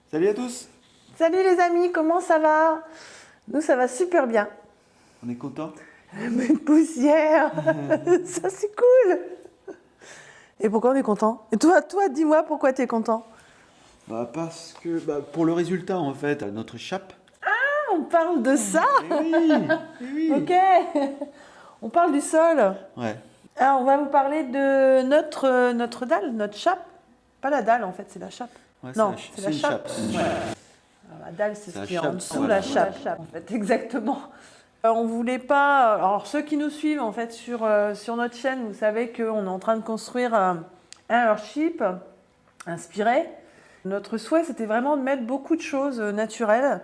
Salut à tous! Salut les amis, comment ça va? Nous ça va super bien. On est content? Mais poussière, ça c'est cool. Et pourquoi on est content? Et toi, dis-moi pourquoi tu es content? Parce que pour le résultat en fait, notre chape. Ah, on parle de ça? Oui. Ok. On parle du sol. Ouais. Alors on va vous parler de notre dalle, notre chape. Pas la dalle en fait, c'est la chape. Ouais, Non, c'est la chape. C'est une chape. Alors, la dalle c'est ce qui est en chape, dessous, voilà. la chape en fait, exactement. On voulait pas. Alors ceux qui nous suivent en fait sur notre chaîne, vous savez qu'on est en train de construire un Earthship inspiré. Notre souhait c'était vraiment de mettre beaucoup de choses naturelles.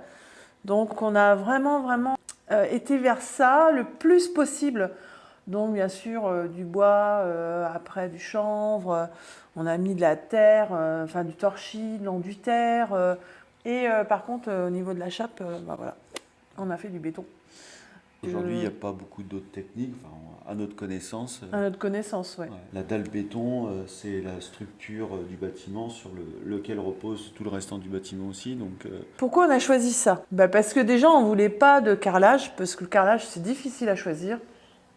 Donc on a vraiment été vers ça le plus possible. Donc bien sûr du bois, après du chanvre, on a mis de la terre, enfin du torchis, de l'enduit-terre. Et par contre au niveau de la chape, voilà, on a fait du béton. Aujourd'hui, il n'y a pas beaucoup d'autres techniques, enfin, à notre connaissance. À notre connaissance, oui. Ouais. La dalle béton, c'est la structure du bâtiment sur lequel repose tout le restant du bâtiment aussi. Donc, Pourquoi on a choisi ça? Parce que déjà, on ne voulait pas de carrelage, parce que le carrelage, c'est difficile à choisir.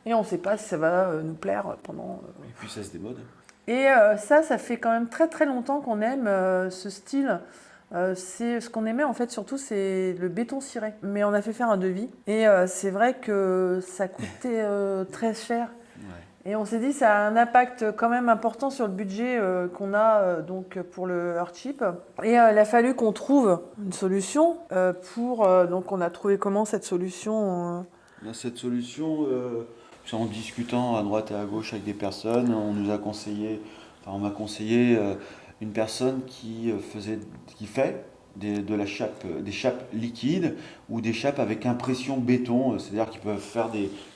Et on ne sait pas si ça va nous plaire pendant... Et puis ça se démode. Et ça fait quand même très longtemps qu'on aime ce style. C'est ce qu'on aimait en fait surtout, c'est le béton ciré. Mais on a fait faire un devis et c'est vrai que ça coûtait très cher. Ouais. Et on s'est dit ça a un impact quand même important sur le budget qu'on a donc pour le Earthship. Et il a fallu qu'on trouve une solution donc on a trouvé comment cette solution Cette solution, en discutant à droite et à gauche avec des personnes, on m'a conseillé une personne qui fait des chapes liquides ou des chapes avec impression béton, c'est-à-dire qu'ils peuvent faire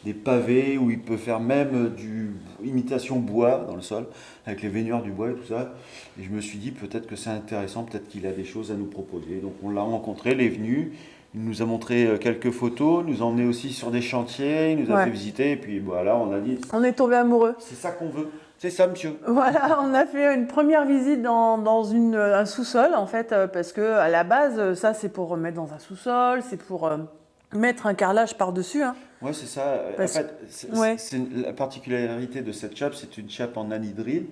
des pavés ou ils peuvent faire même du imitation bois dans le sol avec les veinures du bois et tout ça. Et je me suis dit peut-être que c'est intéressant, peut-être qu'il a des choses à nous proposer. Donc on l'a rencontré, il est venu, il nous a montré quelques photos, nous a emmené aussi sur des chantiers, il nous a fait visiter et puis voilà, on a dit... On est tombé amoureux. C'est ça qu'on veut. C'est ça, monsieur. Voilà, on a fait une première visite dans un sous-sol, en fait, parce que à la base, ça, c'est pour mettre dans un sous-sol, c'est pour mettre un carrelage par-dessus. Hein. Ouais, c'est ça. En fait, c'est la particularité de cette chape, c'est une chape en anhydride.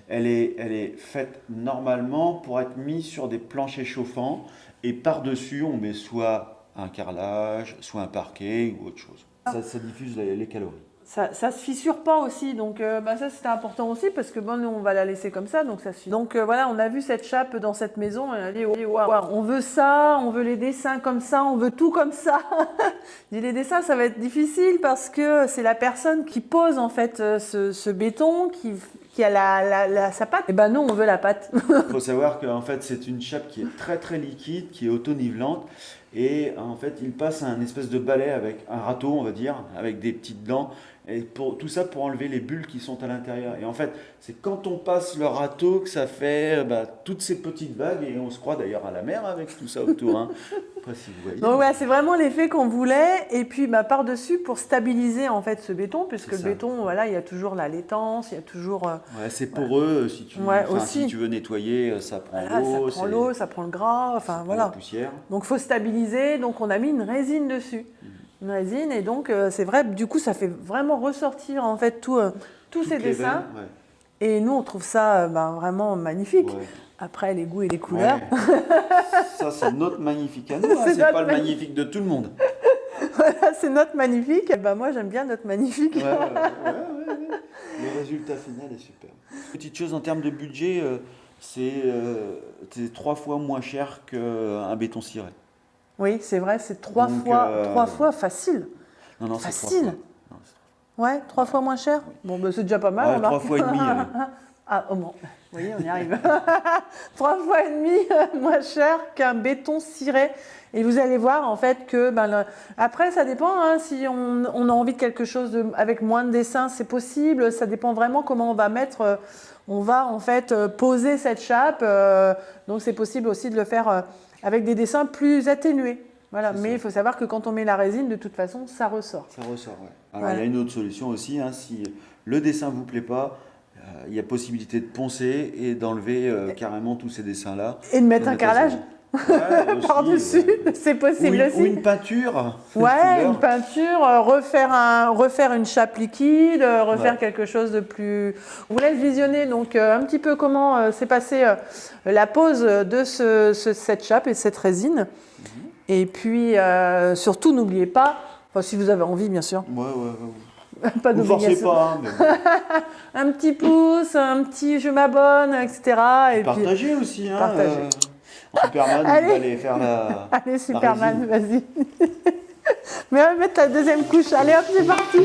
Elle est faite normalement pour être mise sur des planchers chauffants et par-dessus, on met soit un carrelage, soit un parquet ou autre chose. Ça diffuse les calories. Ça se fissure pas aussi, donc ça c'était important aussi parce que nous on va la laisser comme ça, donc ça suffit. Donc voilà, on a vu cette chape dans cette maison et on a dit on veut ça, on veut les dessins comme ça, on veut tout comme ça. Les dessins ça va être difficile parce que c'est la personne qui pose en fait ce béton qui a sa pâte. Et nous on veut la pâte. Il faut savoir qu'en fait c'est une chape qui est très liquide, qui est auto-nivelante. Et en fait, il passe un espèce de balai avec un râteau, on va dire, avec des petites dents. Et tout ça pour enlever les bulles qui sont à l'intérieur. Et en fait, c'est quand on passe le râteau que ça fait toutes ces petites vagues. Et on se croit d'ailleurs à la mer avec tout ça autour. Hein. Après, si vous voyez. Donc c'est vraiment l'effet qu'on voulait. Et puis par-dessus, pour stabiliser en fait ce béton, puisque le béton, voilà, il y a toujours la laitance, il y a toujours... c'est poreux. Si tu veux nettoyer, ça prend l'eau. Ça prend l'eau, ça prend le gras, enfin voilà. La poussière. Donc il faut stabiliser. Donc on a mis une résine dessus. Une résine et donc c'est vrai, du coup ça fait vraiment ressortir en fait tous ces dessins et nous on trouve ça vraiment magnifique. Après les goûts et les couleurs. Ça c'est notre magnifique à nous, c'est pas le magnifique de tout le monde. Voilà, c'est notre magnifique. Moi j'aime bien notre magnifique. Le résultat final est super. Petite chose en termes de budget, c'est 3 fois moins cher qu'un béton ciré. Oui, c'est vrai, c'est 3 fois facile. Non, facile. Ouais, 3 fois moins cher. Oui. Bon, c'est déjà pas mal. 3 fois et demi. Vous voyez, on y arrive. 3 fois et demi moins cher qu'un béton ciré. Et vous allez voir en fait que après ça dépend si on a envie de quelque chose avec moins de dessins, c'est possible. Ça dépend vraiment comment on va mettre. on va en fait poser cette chape. Donc c'est possible aussi de le faire avec des dessins plus atténués. Voilà. Mais il faut savoir que quand on met la résine, de toute façon, ça ressort. Ça ressort, ouais. Alors il y a une autre solution aussi, hein, si le dessin vous plaît pas, il y a possibilité de poncer et d'enlever carrément tous ces dessins-là. Et de mettre un carrelage par-dessus, c'est ou possible aussi. Ou une peinture. Ouais, une peinture, refaire une chape liquide, refaire quelque chose de plus... On vous laisse visionner donc un petit peu comment s'est passée la pose de cette chape et cette résine. Et puis surtout, n'oubliez pas, enfin si vous avez envie bien sûr. Ouais. Pas Vous forcez pas, hein, mais bon. Un petit pouce, un petit je m'abonne, etc. Et partagez aussi, hein. Partagez. Superman, Allez. il va aller faire la. Allez, Superman, vas-y. Mais on va mettre la deuxième couche. Allez, hop, c'est parti.